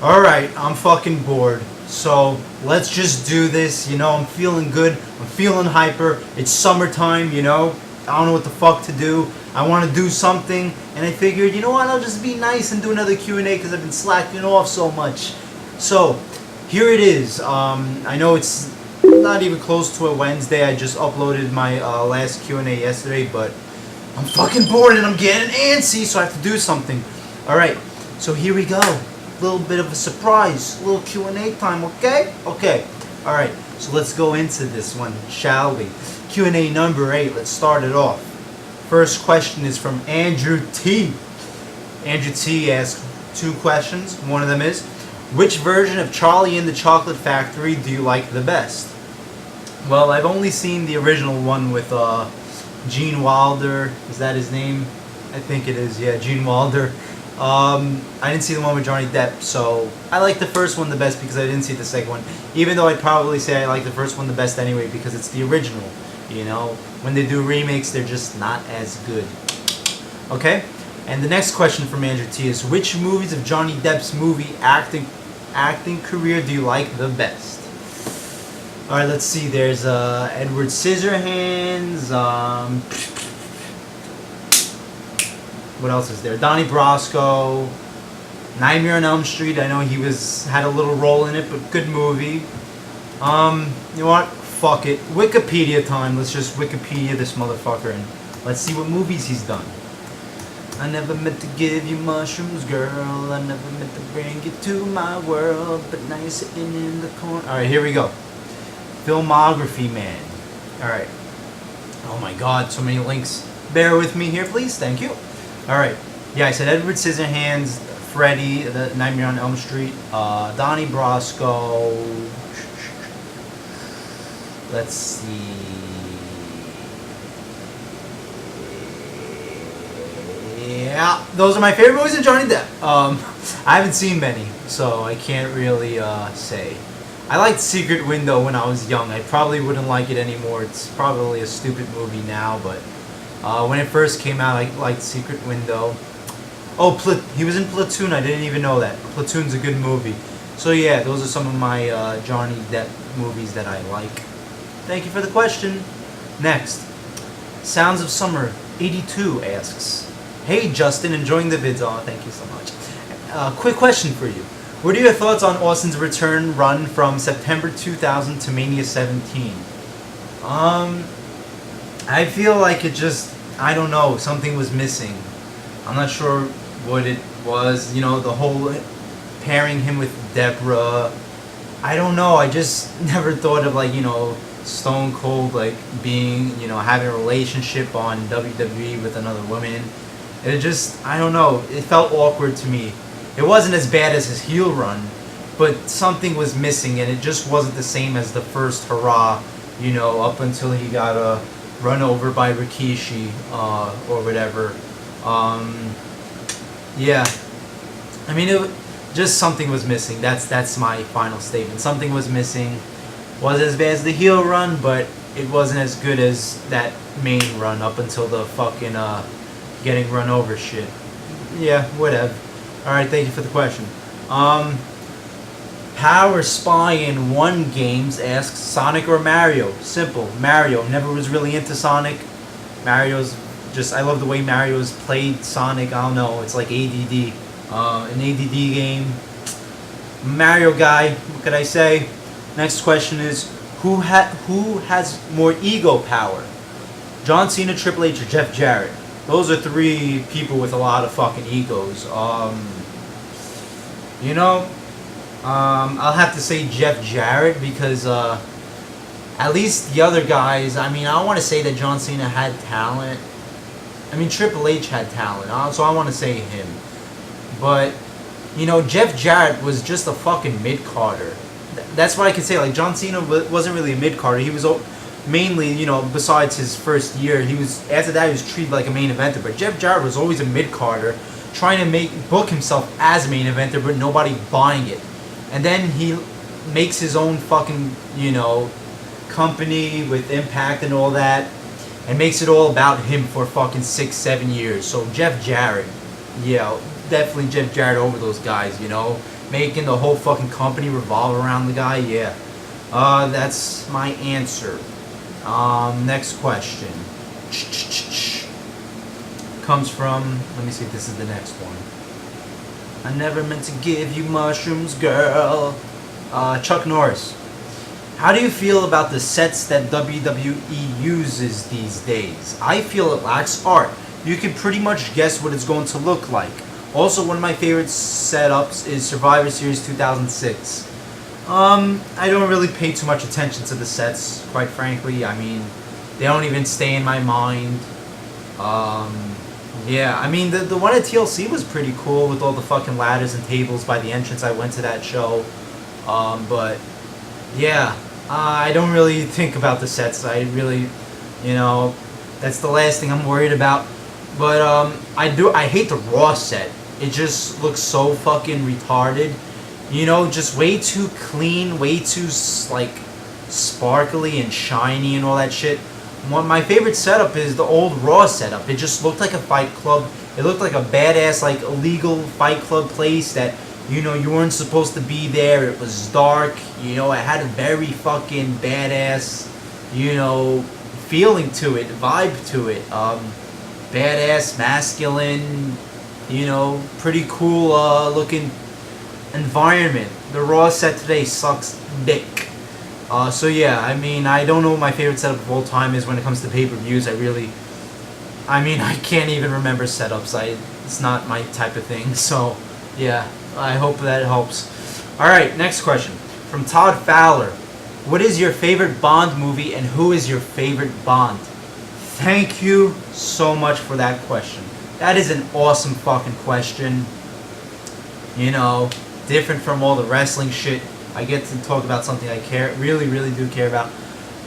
Alright, I'm fucking bored. So let's just do this. I'm feeling good. I'm feeling hyper. It's summertime, I don't know what the fuck to do. I want to do something. And I figured, you know what, I'll just be nice and do another Q&A because I've been slacking off so much. So, here it is. I know it's not even close to a Wednesday. I just uploaded my last Q&A yesterday, but I'm fucking bored and I'm getting antsy, so I have to do something. Alright, so here we go. Little bit of a surprise, little Q&A time, okay? Okay, alright, so let's go into this one, shall we? Q&A number 8, let's start it off. First question is from Andrew T. Andrew T asks 2 questions. One of them is, which version of Charlie and the Chocolate Factory do you like the best? Well, I've only seen the original one with Gene Wilder. Is that his name? I think it is, yeah, Gene Wilder. I didn't see the one with Johnny Depp, so I like the first one the best because I didn't see the second one. Even though I'd probably say I like the first one the best anyway because it's the original. When they do remakes, they're just not as good. Okay? And the next question from Andrew T is, which movies of Johnny Depp's movie acting career do you like the best? Alright, let's see. There's Edward Scissorhands, what else is there? Donnie Brasco, Nightmare on Elm Street. I know he had a little role in it, but good movie. You know what? Fuck it. Wikipedia time. Let's just Wikipedia this motherfucker and let's see what movies he's done. I never meant to give you mushrooms, girl. I never meant to bring you to my world, but now you're sitting in the corner. All right, here we go. Filmography, man. All right. Oh my God, so many links. Bear with me here, please. Thank you. All right. Yeah, I said Edward Scissorhands, Freddy, the Nightmare on Elm Street, Donnie Brasco. Let's see. Yeah, those are my favorite movies of Johnny Depp. I haven't seen many, so I can't really say. I liked Secret Window when I was young. I probably wouldn't like it anymore. It's probably a stupid movie now, but when it first came out, I liked Secret Window. Oh, he was in Platoon. I didn't even know that. Platoon's a good movie. So yeah, those are some of my Johnny Depp movies that I like. Thank you for the question. Next, Sounds of Summer 82 asks, hey Justin, enjoying the vids. Oh, thank you so much. Quick question for you. What are your thoughts on Austin's return run from September 2000 to Mania 17? I feel like I don't know, something was missing. I'm not sure what it was, the whole pairing him with Deborah. I don't know, I just never thought of Stone Cold being, having a relationship on WWE with another woman. I don't know, it felt awkward to me. It wasn't as bad as his heel run, but something was missing and it just wasn't the same as the first hurrah, up until he got run over by Rikishi or whatever. Yeah. I mean, just something was missing. That's my final statement. Something was missing. Wasn't as bad as the heel run, but it wasn't as good as that main run up until the fucking getting run over shit. Yeah, whatever. Alright, thank you for the question. Power Spy in 1 Games asks, Sonic or Mario? Simple. Mario. Never was really into Sonic. I love the way Mario's played Sonic. I don't know, it's like ADD. An ADD game. Mario guy, what could I say? Next question is, who has more ego power? John Cena, Triple H, or Jeff Jarrett? Those are 3 people with a lot of fucking egos. I'll have to say Jeff Jarrett because at least the other guys, I don't want to say that John Cena had talent. Triple H had talent, so I want to say him. But, Jeff Jarrett was just a fucking mid-carder. That's what I can say. John Cena wasn't really a mid-carder. He was mainly, besides his first year, after that he was treated like a main eventer. But Jeff Jarrett was always a mid-carder, trying to book himself as a main eventer, but nobody buying it. And then he makes his own fucking, company with Impact and all that, and makes it all about him for fucking 6-7 years. So Jeff Jarrett, yeah, definitely Jeff Jarrett over those guys. making the whole fucking company revolve around the guy. Yeah. That's my answer. Next question comes from. Let me see if this is the next one. I never meant to give you mushrooms, girl. Chuck Norris. How do you feel about the sets that WWE uses these days? I feel it lacks art. You can pretty much guess what it's going to look like. Also, one of my favorite setups is Survivor Series 2006. I don't really pay too much attention to the sets, quite frankly. I mean, they don't even stay in my mind. Yeah, I mean, the one at TLC was pretty cool with all the fucking ladders and tables by the entrance. I went to that show. But, yeah, I don't really think about the sets. I really, that's the last thing I'm worried about. But, I hate the Raw set. It just looks so fucking retarded. Just way too clean, way too, like, sparkly and shiny and all that shit. My favorite setup is the old Raw setup. It just looked like a Fight Club. It looked like a badass, like, illegal Fight Club place that, you weren't supposed to be there. It was dark. It had a very fucking badass, feeling to it, vibe to it. Badass, masculine, pretty cool looking environment. The Raw set today sucks dick. So yeah, I mean, I don't know what my favorite setup of all time is when it comes to pay-per-views. I can't even remember setups. It's not my type of thing. So yeah, I hope that helps. Alright, next question. From Todd Fowler. What is your favorite Bond movie and who is your favorite Bond? Thank you so much for that question. That is an awesome fucking question. Different from all the wrestling shit. I get to talk about something I really, really do care about.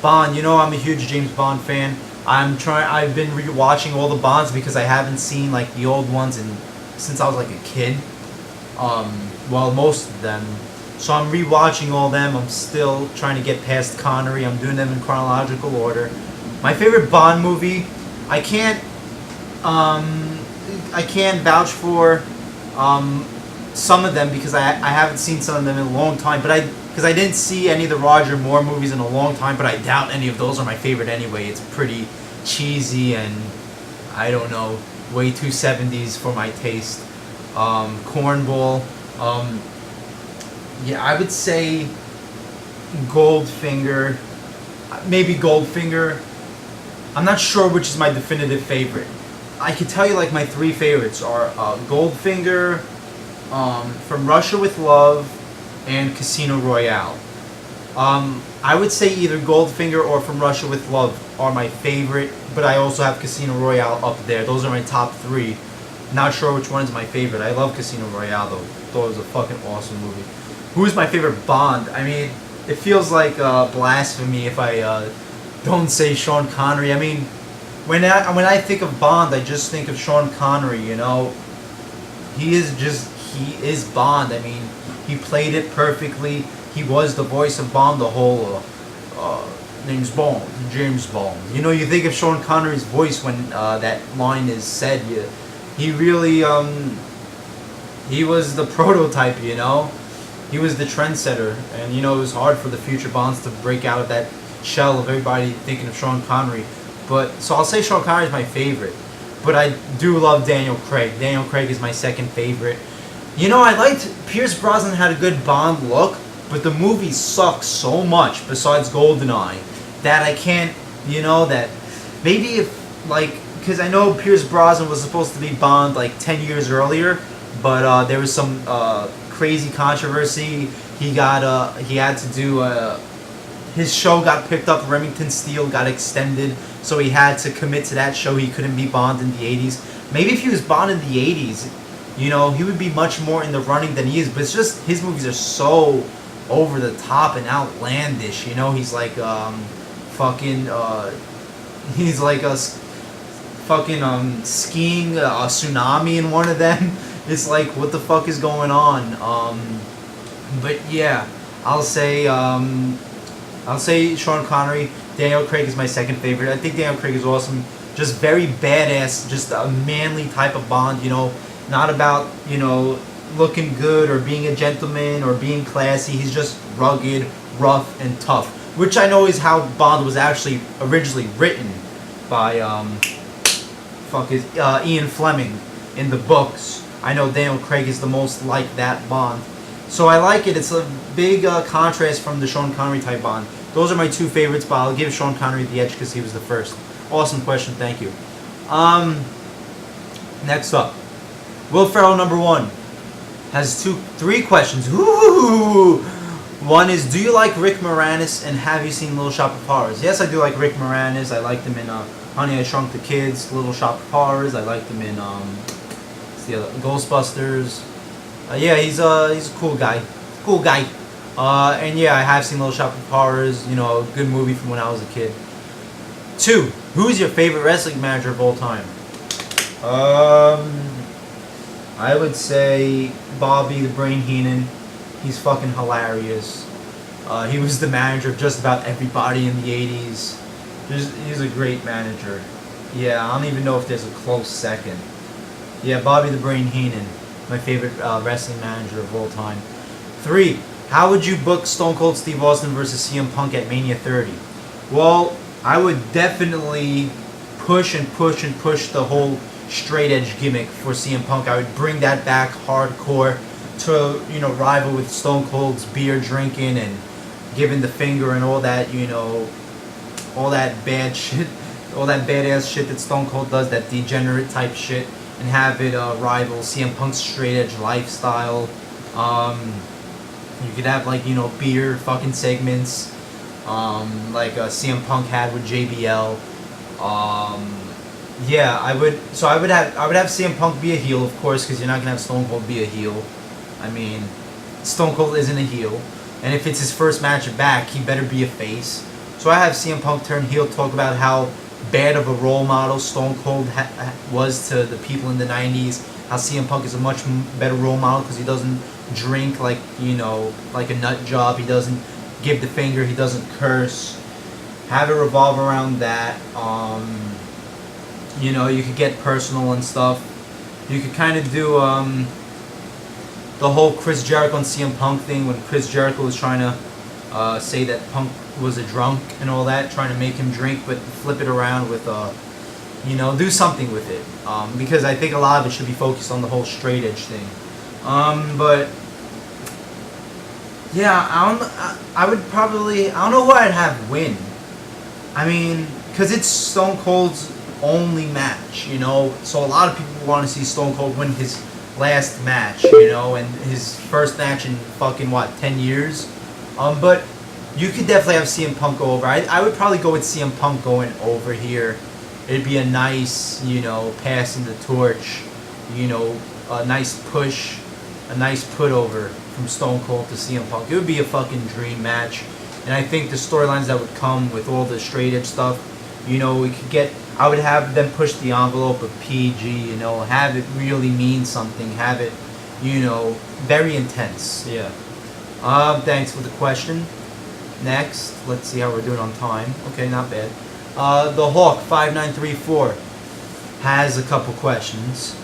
Bond, I'm a huge James Bond fan. I've been rewatching all the Bonds because I haven't seen like the old ones since I was like a kid. Most of them. So I'm rewatching all them. I'm still trying to get past Connery. I'm doing them in chronological order. My favorite Bond movie, I can't vouch for some of them because I haven't seen some of them in a long time. Because I didn't see any of the Roger Moore movies in a long time, but I doubt any of those are my favorite anyway. It's pretty cheesy and I don't know, way too 70s for my taste. Cornball. Yeah, I would say Goldfinger. Maybe Goldfinger. I'm not sure which is my definitive favorite. I could tell you like my three favorites are Goldfinger, From Russia with Love, and Casino Royale. I would say either Goldfinger or From Russia with Love are my favorite, but I also have Casino Royale up there. Those are my top three. Not sure which one is my favorite. I love Casino Royale though. Thought it was a fucking awesome movie. Who is my favorite Bond? I mean, it feels like blasphemy if I don't say Sean Connery. I mean, when I think of Bond, I just think of Sean Connery. He is Bond. I mean, he played it perfectly. He was the voice of Bond the whole name's Bond, James Bond. You think of Sean Connery's voice when that line is said. He really he was the prototype. He was the trendsetter, and it was hard for the future Bonds to break out of that shell of everybody thinking of Sean Connery. So I'll say Sean Connery is my favorite, but I do love Daniel Craig. Daniel Craig is my second favorite. I liked Pierce Brosnan had a good Bond look, but the movie sucks so much besides GoldenEye that I can't, that maybe if, like, because I know Pierce Brosnan was supposed to be Bond like 10 years earlier, but there was some crazy controversy. He had to do, his show got picked up, Remington Steele got extended, so he had to commit to that show. He couldn't be Bond in the 80s. Maybe if he was Bond in the 80s, he would be much more in the running than he is, but it's just his movies are so over the top and outlandish. He's like he's like a fucking skiing a tsunami in one of them. It's like, what the fuck is going on? But yeah, I'll say Sean Connery. Daniel Craig is my second favorite. I think Daniel Craig is awesome. Just very badass, just a manly type of Bond, not about, looking good or being a gentleman or being classy. He's just rugged, rough, and tough. Which I know is how Bond was actually originally written by Ian Fleming in the books. I know Daniel Craig is the most like that Bond. So I like it. It's a big contrast from the Sean Connery type Bond. Those are my two favorites, but I'll give Sean Connery the edge because he was the first. Awesome question, thank you. Next up, Will Ferrell #1 has three questions. Ooh. One is, do you like Rick Moranis and have you seen Little Shop of Horrors? Yes, I do like Rick Moranis. I liked him in Honey, I Shrunk the Kids, Little Shop of Horrors. I liked him in Ghostbusters. Yeah, he's a cool guy. Cool guy. And yeah, I have seen Little Shop of Horrors. You know, a good movie from when I was a kid. 2. Who's your favorite wrestling manager of all time? I would say Bobby the Brain Heenan. He's fucking hilarious. He was the manager of just about everybody in the 80s. He's a great manager. Yeah, I don't even know if there's a close second. Yeah, Bobby the Brain Heenan. My favorite wrestling manager of all time. 3. How would you book Stone Cold Steve Austin versus CM Punk at Mania 30? Well, I would definitely push the whole straight edge gimmick for CM Punk. I would bring that back hardcore to, you know, rival with Stone Cold's beer drinking and giving the finger and all that, you know, all that bad shit, all that badass shit that Stone Cold does, that degenerate type shit, and have it rival CM Punk's straight edge lifestyle. You could have, like, you know, beer fucking segments, like CM Punk had with JBL. Yeah, I would have CM Punk be a heel, of course, because you're not gonna have Stone Cold be a heel. I mean, Stone Cold isn't a heel, and if it's his first match back, he better be a face. So I have CM Punk turn heel, talk about how bad of a role model Stone Cold was to the people in the 90s, how CM Punk is a much better role model because he doesn't drink like, you know, like a nut job, he doesn't give the finger, he doesn't curse. Have it revolve around that. You know, you could get personal and stuff. You could kind of do the whole Chris Jericho and CM Punk thing when Chris Jericho was trying to say that Punk was a drunk and all that, trying to make him drink, but flip it around with, you know, do something with it. Because I think a lot of it should be focused on the whole straight edge thing. But yeah, I would probably, I don't know who I'd have win. I mean, because it's Stone Cold's only match, you know, so a lot of people want to see Stone Cold win his last match, you know, and his first match in fucking, what, 10 years? But you could definitely have CM Punk go over. I would probably go with CM Punk going over here. It'd be a nice, you know, passing the torch, you know, a nice push, a nice put over from Stone Cold to CM Punk. It would be a fucking dream match. And I think the storylines that would come with all the straight edge stuff, you know, we could get, I would have them push the envelope of PG, you know, have it really mean something, have it, you know, very intense. Yeah. Thanks for the question. Next, let's see how we're doing on time. Okay, not bad. The Hawk 5934 has a couple questions.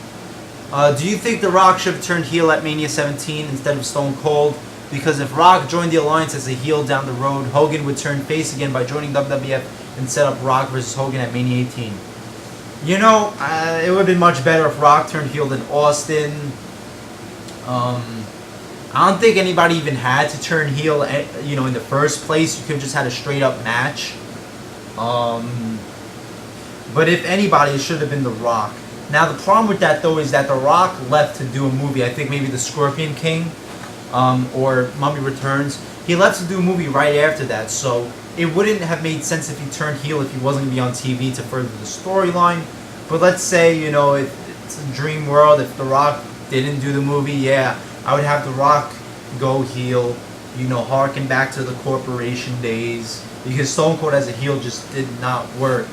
Do you think The Rock should have turned heel at Mania 17 instead of Stone Cold? Because if Rock joined the Alliance as a heel down the road, Hogan would turn face again by joining WWF and set up Rock versus Hogan at Mania 18. You know, it would have been much better if Rock turned heel than Austin. I don't think anybody even had to turn heel, you know, in the first place. You could have just had a straight up match. But if anybody, it should have been The Rock. Now the problem with that though is that The Rock left to do a movie. I think maybe The Scorpion King, or Mummy Returns. He left to do a movie right after that, so it wouldn't have made sense if he turned heel if he wasn't going to be on TV to further the storyline. But let's say, you know, if it's a dream world, if The Rock didn't do the movie, yeah, I would have The Rock go heel, you know, harken back to the corporation days, because Stone Cold as a heel just did not work.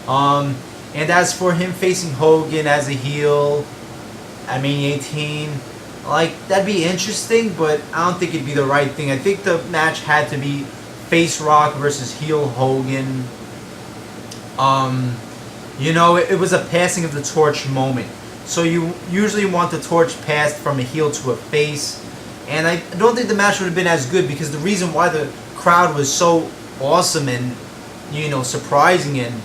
And as for him facing Hogan as a heel at Mania 18, like, that'd be interesting, but I don't think it'd be the right thing. I think the match had to be face Rock versus heel Hogan. You know, it was a passing of the torch moment. so you usually want the torch passed from a heel to a face. And I don't think the match would have been as good, because the reason why the crowd was so awesome and, you know, surprising and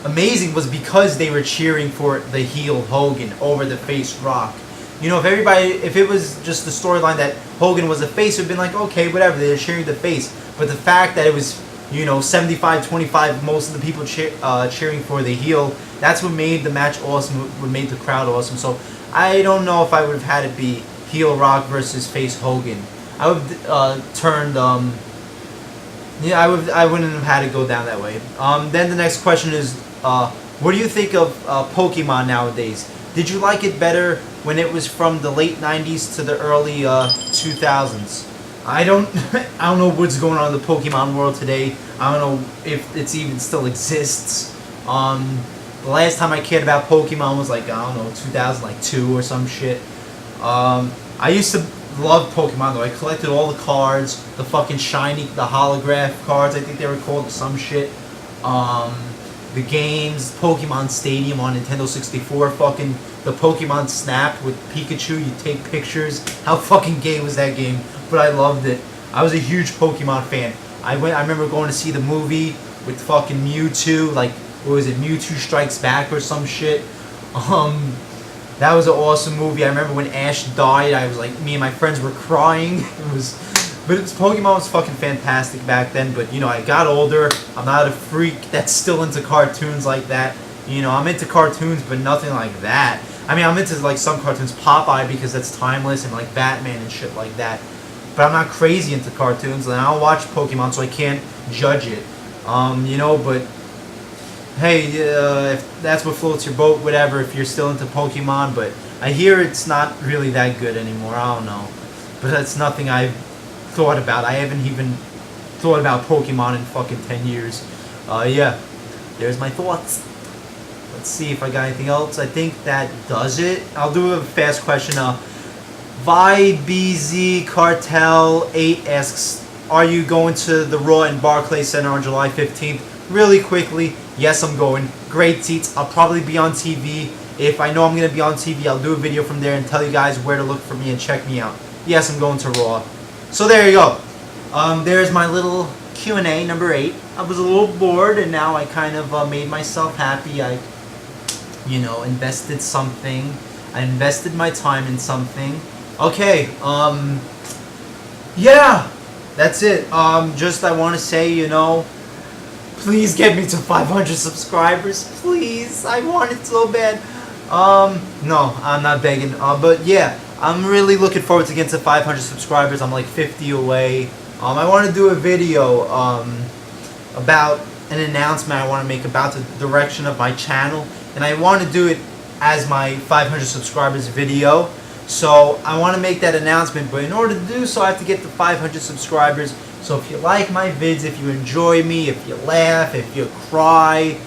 amazing was because they were cheering for the heel Hogan over the face Rock. You know, if it was just the storyline that Hogan was a face, it would have been like, okay, whatever, they're cheering the face. But the fact that it was, you know, 75-25, most of the people cheering for the heel, that's what made the match awesome, what made the crowd awesome. So I don't know if I would have had it be heel Rock versus face Hogan. I would have turned, yeah, I wouldn't have had it go down that way. Then the next question is, what do you think of Pokemon nowadays? Did you like it better when it was from the late 90s to the early 2000s? I don't know what's going on in the Pokemon world today. I don't know if it's even still exists. The last time I cared about Pokemon was like, I don't know, 2002 or some shit. I used to love Pokemon though. I collected all the cards, the fucking shiny, the holograph cards, I think they were called, some shit. The games, Pokemon Stadium on Nintendo 64, fucking the Pokemon Snap with Pikachu, you take pictures. How fucking gay was that game? But I loved it. I was a huge Pokemon fan. I remember going to see the movie with fucking Mewtwo, like, what was it, Mewtwo Strikes Back or some shit. That was an awesome movie. I remember when Ash died, I was like, me and my friends were crying. Pokemon was fucking fantastic back then, but, you know, I got older. I'm not a freak that's still into cartoons like that. You know, I'm into cartoons, but nothing like that. I mean, I'm into, like, some cartoons, Popeye, because that's timeless, and, like, Batman and shit like that. But I'm not crazy into cartoons, and I don't watch Pokemon, so I can't judge it. You know, but, hey, if that's what floats your boat, whatever, if you're still into Pokemon, but I hear it's not really that good anymore, I don't know. But that's nothing I've thought about. I haven't even thought about Pokemon in fucking 10 years. Yeah, there's my thoughts. Let's see if I got anything else. I think that does it. I'll do a fast question. ViBZ Cartel 8 asks, are you going to the Raw in Barclays Center on July 15th? Really quickly, yes, I'm going. Great seats. I'll probably be on TV. If I know I'm going to be on TV, I'll do a video from there and tell you guys where to look for me and check me out. Yes, I'm going to Raw. So there you go. There's my little Q&A number 8. I was a little bored, and now I kind of made myself happy. I, you know, invested something. I invested my time in something. Okay, yeah, that's it. Just I want to say, you know, please get me to 500 subscribers, please. I want it so bad. No, I'm not begging. But yeah, I'm really looking forward to getting to 500 subscribers. I'm like 50 away. I want to do a video, about an announcement I want to make about the direction of my channel, and I want to do it as my 500 subscribers video. So I want to make that announcement, but in order to do so, I have to get to 500 subscribers. So if you like my vids, if you enjoy me, if you laugh, if you cry,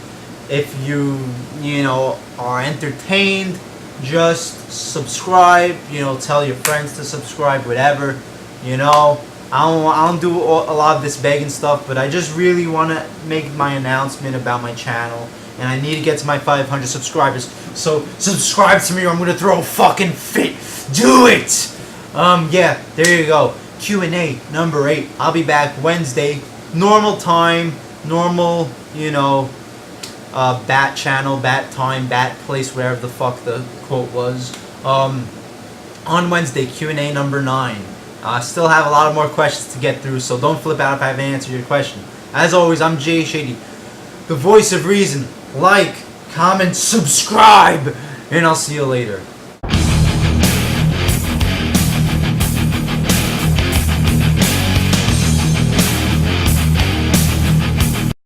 if you know, are entertained, just subscribe. You know, tell your friends to subscribe, whatever. You know, I don't do a lot of this begging stuff, but I just really want to make my announcement about my channel. And I need to get to my 500 subscribers. So subscribe to me or I'm gonna throw a fucking fit. Do it! Yeah, there you go. Q&A number 8. I'll be back Wednesday. Normal time, normal, you know, bat channel, bat time, bat place, whatever the fuck the quote was. On Wednesday, Q&A number 9. I still have a lot of more questions to get through, so don't flip out if I haven't answered your question. As always, I'm Jay Shady, the voice of reason. Like, comment, subscribe, and I'll see you later.